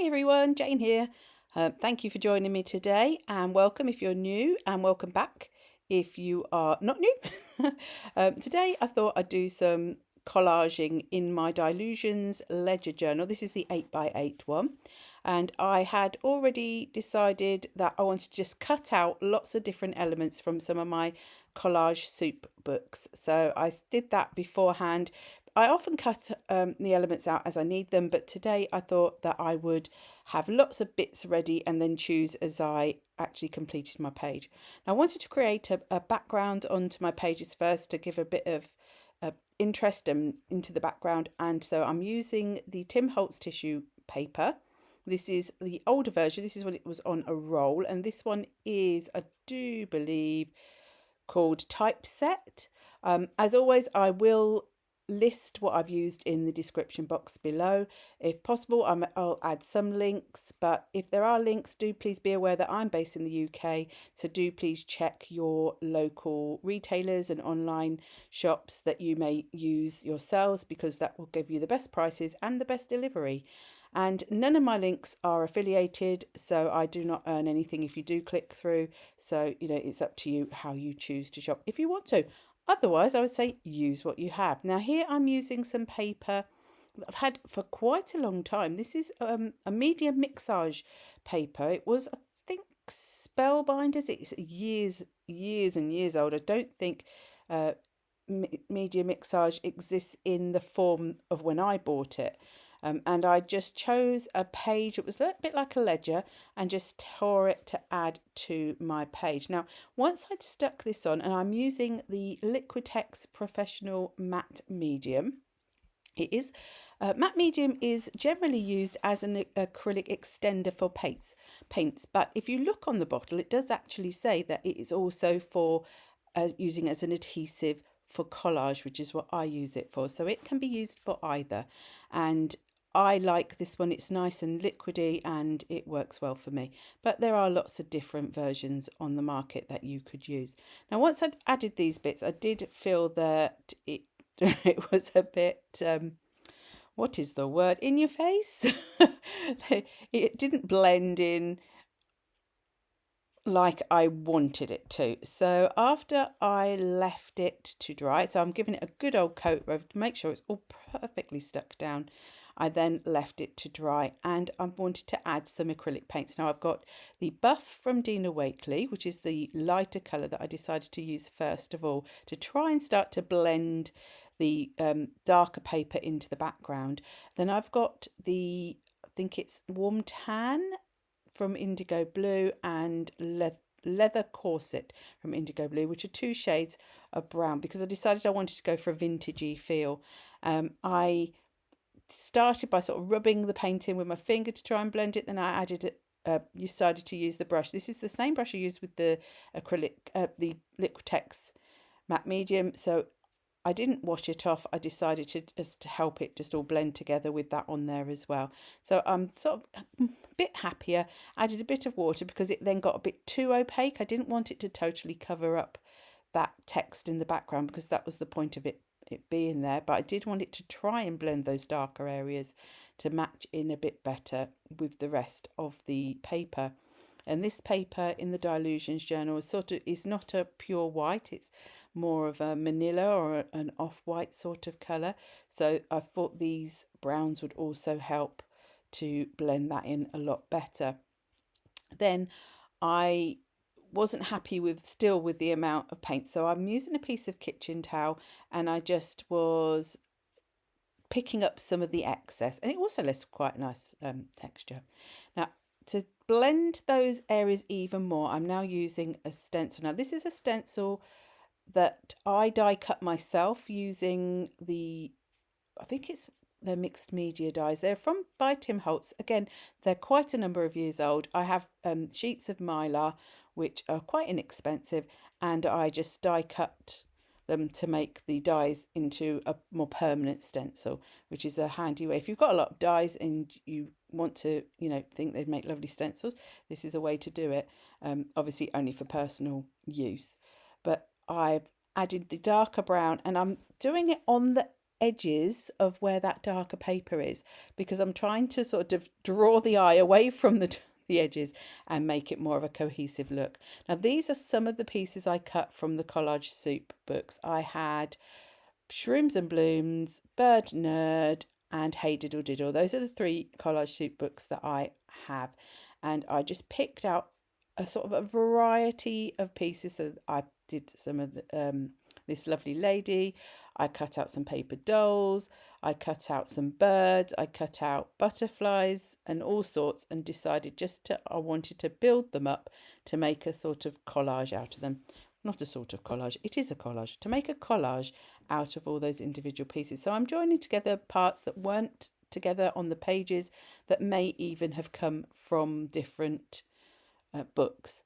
Hi everyone, Jane here. Thank you for joining me today, and welcome if you're new, and welcome back if you are not new. Today I thought I'd do some collaging in my Dylusions ledger journal. This is the 8x8 one, and I had already decided that I wanted to just cut out lots of different elements from some of my Collage Soup books. So I did that beforehand. I often cut the elements out as I need them, but today I thought that I would have lots of bits ready and then choose as I actually completed my page. Now, I wanted to create a background onto my pages first to give a bit of interest into the background, and so I'm using the Tim Holtz tissue paper. This is the older version. This is when it was on a roll, and this one is, I do believe, called Typeset. As always, I will list what I've used in the description box below. If possible, I'll add some links, but if there are links, do please be aware that I'm based in the UK, so do please check your local retailers and online shops that you may use yourselves, because that will give you the best prices and the best delivery. And none of my links are affiliated, so I do not earn anything if you do click through. So, it's up to you how you choose to shop if you want to. Otherwise, I would say use what you have. Now, here I'm using some paper that I've had for quite a long time. This is a medium mixage paper. It was, I think, Spellbinders. It's years and years old. I don't think media mixage exists in the form of when I bought it. And I just chose a page. It was a bit like a ledger, and just tore it to add to my page. Now, once I'd stuck this on, and I'm using the Liquitex Professional Matte Medium. It is matte medium is generally used as an acrylic extender for paints, but if you look on the bottle, it does actually say that it is also for using as an adhesive for collage, which is what I use it for. So it can be used for either, and I like this one. It's nice and liquidy and it works well for me. But there are lots of different versions on the market that you could use. Now, once I'd added these bits, I did feel that it it was a bit what is the word, in your face. It didn't blend in like I wanted it to. So after I left it to dry, so I'm giving it a good old coat over to make sure it's all perfectly stuck down. I then left it to dry, and I wanted to add some acrylic paints. Now I've got the Buff from Dina Wakley, which is the lighter colour that I decided to use first of all to try and start to blend the darker paper into the background. Then I've got the, I think it's Warm Tan from IndigoBlu, and Leather Corset from IndigoBlu, which are two shades of brown, because I decided I wanted to go for a vintagey feel. I started by sort of rubbing the paint in with my finger to try and blend it. Then I added it. Decided to use the brush. This is the same brush I used with the acrylic, the Liquitex matte medium. So I didn't wash it off. I decided to just help it just all blend together with that on there as well. So I'm sort of a bit happier. Added a bit of water because it then got a bit too opaque. I didn't want it to totally cover up that text in the background, because that was the point of it being there, but I did want it to try and blend those darker areas to match in a bit better with the rest of the paper. And this paper in the Dylusions journal is not a pure white, it's more of a manila or an off-white sort of colour. So I thought these browns would also help to blend that in a lot better. Then I wasn't happy with the amount of paint, so I'm using a piece of kitchen towel, and I just was picking up some of the excess, and it also left quite a nice texture. Now, to blend those areas even more, I'm now using a stencil. Now, this is a stencil that I die cut myself using I think it's their mixed media dies. They're by Tim Holtz. Again, they're quite a number of years old. I have sheets of Mylar, which are quite inexpensive, and I just die cut them to make the dies into a more permanent stencil, which is a handy way. If you've got a lot of dies and you want to, think they'd make lovely stencils, this is a way to do it. Obviously only for personal use. But I've added the darker brown, and I'm doing it on the edges of where that darker paper is, because I'm trying to sort of draw the eye away from the edges and make it more of a cohesive look. Now these are some of the pieces I cut from the Collage Soup books. I had Shrooms and Blooms, Bird Nerd, and Hey Diddle Diddle. Those are the 3 Collage Soup books that I have, and I just picked out a sort of a variety of pieces. So I did some of this lovely lady, I cut out some paper dolls, I cut out some birds, I cut out butterflies and all sorts, and decided I wanted to build them up to make a sort of collage out of them. Not a sort of collage, it is a collage, to make a collage out of all those individual pieces. So I'm joining together parts that weren't together on the pages, that may even have come from different books.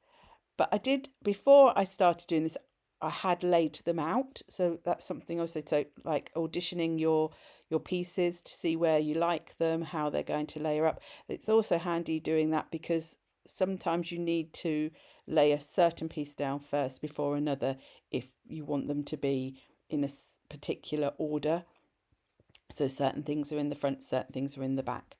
But I did, before I started doing this, I had laid them out. So that's something also, so like auditioning your pieces to see where you like them, how they're going to layer up. It's also handy doing that because sometimes you need to lay a certain piece down first before another if you want them to be in a particular order. So certain things are in the front, certain things are in the back.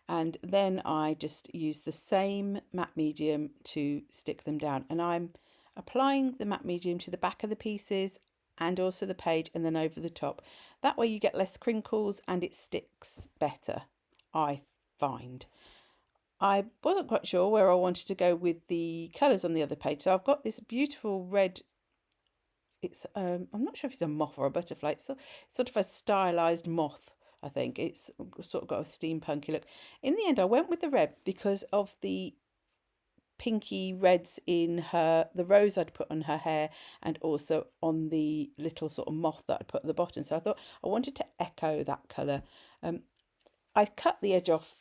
And then I just use the same matte medium to stick them down. And I'm applying the matte medium to the back of the pieces and also the page, and then over the top. That way you get less crinkles and it sticks better, I find. I wasn't quite sure where I wanted to go with the colours on the other page. So I've got this beautiful red, it's I'm not sure if it's a moth or a butterfly. It's sort of a stylized moth, I think. It's sort of got a steampunky look. In the end, I went with the red because of the pinky reds in the rose I'd put on her hair, and also on the little sort of moth that I put at the bottom. So I thought I wanted to echo that colour. I cut the edge off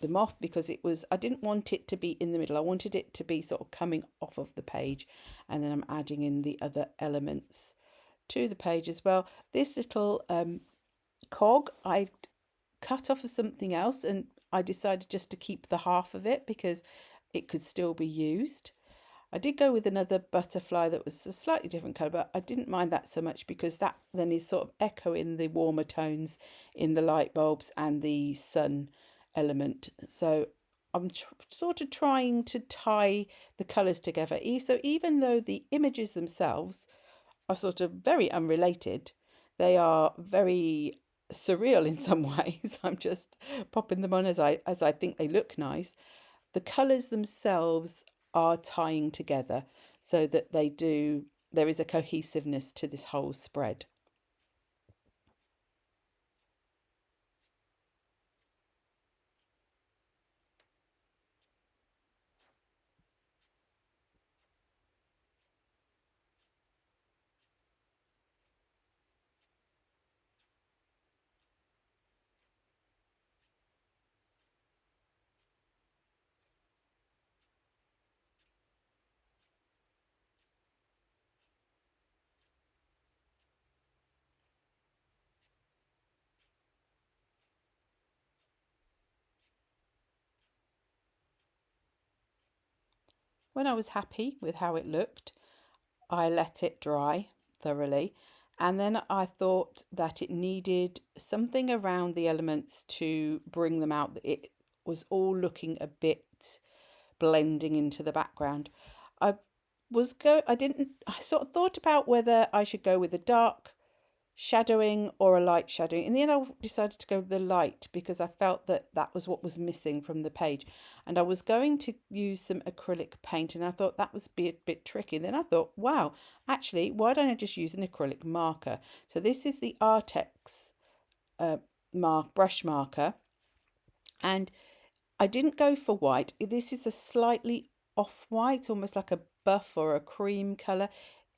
the moth because I didn't want it to be in the middle. I wanted it to be sort of coming off of the page, and then I'm adding in the other elements to the page as well. This little cog I cut off of something else, and I decided just to keep the half of it because it could still be used. I did go with another butterfly that was a slightly different colour, but I didn't mind that so much because that then is sort of echoing the warmer tones in the light bulbs and the sun element. So I'm sort of trying to tie the colours together. So even though the images themselves are sort of very unrelated, they are very surreal in some ways. I'm just popping them on as I think they look nice. The colours themselves are tying together so that there is a cohesiveness to this whole spread. When I was happy with how it looked, I let it dry thoroughly, and then I thought that it needed something around the elements to bring them out. It was all looking a bit blending into the background. I sort of thought about whether I should go with a dark shadowing or a light shadowing. In the end, I decided to go with the light because I felt that that was what was missing from the page. And I was going to use some acrylic paint, and I thought that was a bit tricky. And then I thought, wow, actually, why don't I just use an acrylic marker? So this is the Arrtx brush marker. And I didn't go for white. This is a slightly off-white, almost like a buff or a cream colour.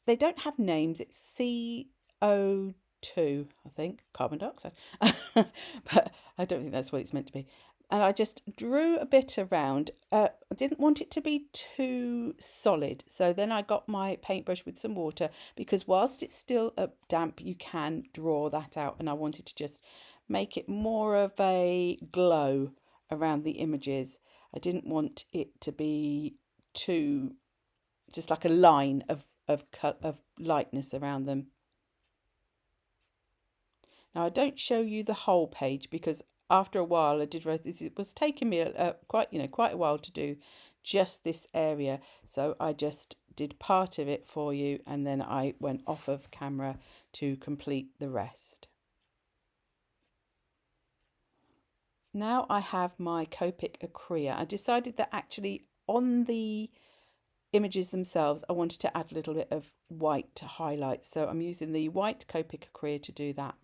They don't have names. It's CO2, I think, carbon dioxide. But I don't think that's what it's meant to be. And I just drew a bit around. I didn't want it to be too solid. So then I got my paintbrush with some water, because whilst it's still damp, you can draw that out. And I wanted to just make it more of a glow around the images. I didn't want it to be too, just like a line of lightness around them. Now I don't show you the whole page because after a while I did realize it was taking me quite a while to do just this area, so I just did part of it for you and then I went off of camera to complete the rest. Now I have my Copic Acrea. I decided that actually on the images themselves I wanted to add a little bit of white to highlight, so I'm using the white Copic Acrea to do that.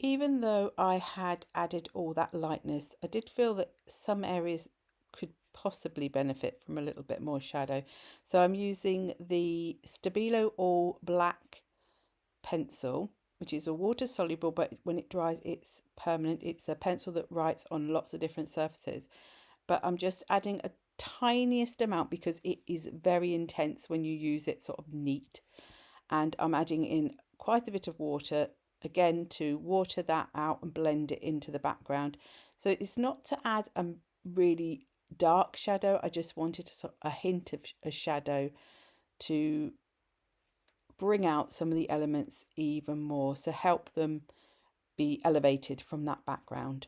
Even though I had added all that lightness, I did feel that some areas could possibly benefit from a little bit more shadow. So I'm using the Stabilo All Black pencil, which is a water soluble, but when it dries, it's permanent. It's a pencil that writes on lots of different surfaces. But I'm just adding a tiniest amount because it is very intense when you use it sort of neat. And I'm adding in quite a bit of water again to water that out and blend it into the background. So it's not to add a really dark shadow, I just wanted a hint of a shadow to bring out some of the elements even more, so help them be elevated from that background.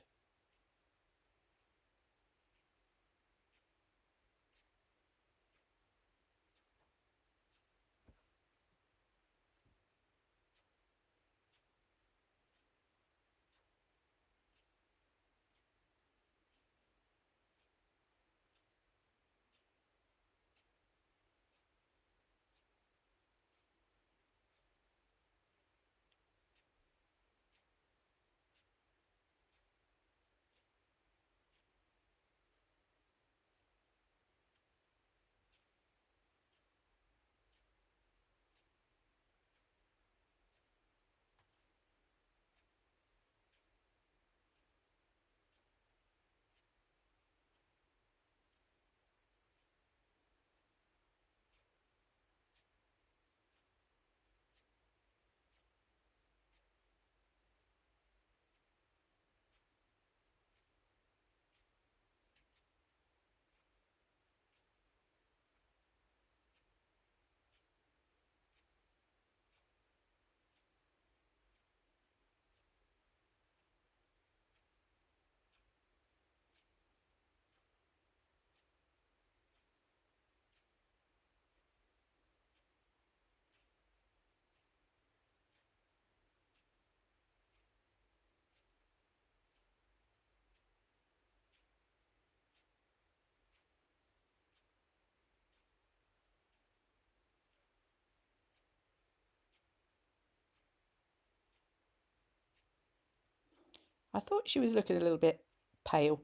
I thought she was looking a little bit pale.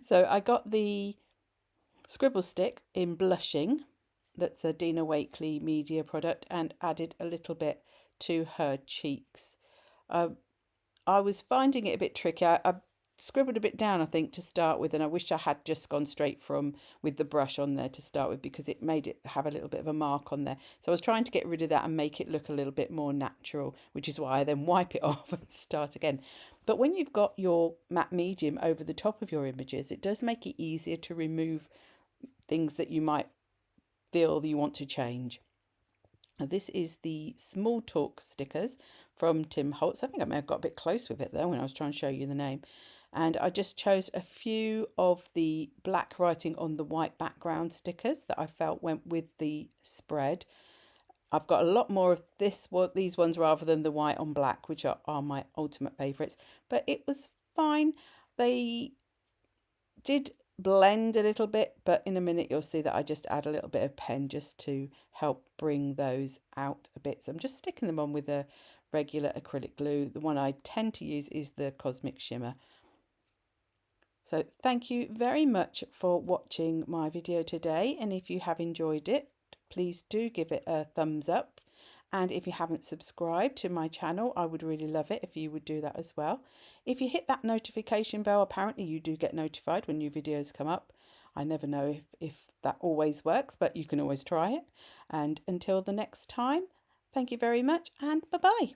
So I got the Scribble stick in Blushing, that's a Dina Wakley media product, and added a little bit to her cheeks. I was finding it a bit tricky. I scribbled a bit down, I think, to start with, and I wish I had just gone straight from with the brush on there to start with because it made it have a little bit of a mark on there. So I was trying to get rid of that and make it look a little bit more natural, which is why I then wipe it off and start again. But when you've got your matte medium over the top of your images, it does make it easier to remove things that you might feel that you want to change. Now, this is the Small Talk stickers from Tim Holtz. I think I may have got a bit close with it there when I was trying to show you the name. And I just chose a few of the black writing on the white background stickers that I felt went with the spread. I've got a lot more of these ones rather than the white on black, which are my ultimate favourites. But it was fine. They did blend a little bit, but in a minute you'll see that I just add a little bit of pen just to help bring those out a bit. So I'm just sticking them on with a regular acrylic glue. The one I tend to use is the Cosmic Shimmer. So thank you very much for watching my video today, and if you have enjoyed it, please do give it a thumbs up, and if you haven't subscribed to my channel, I would really love it if you would do that as well. If you hit that notification bell, apparently you do get notified when new videos come up. I never know if that always works, but you can always try it. And until the next time, thank you very much, and bye-bye.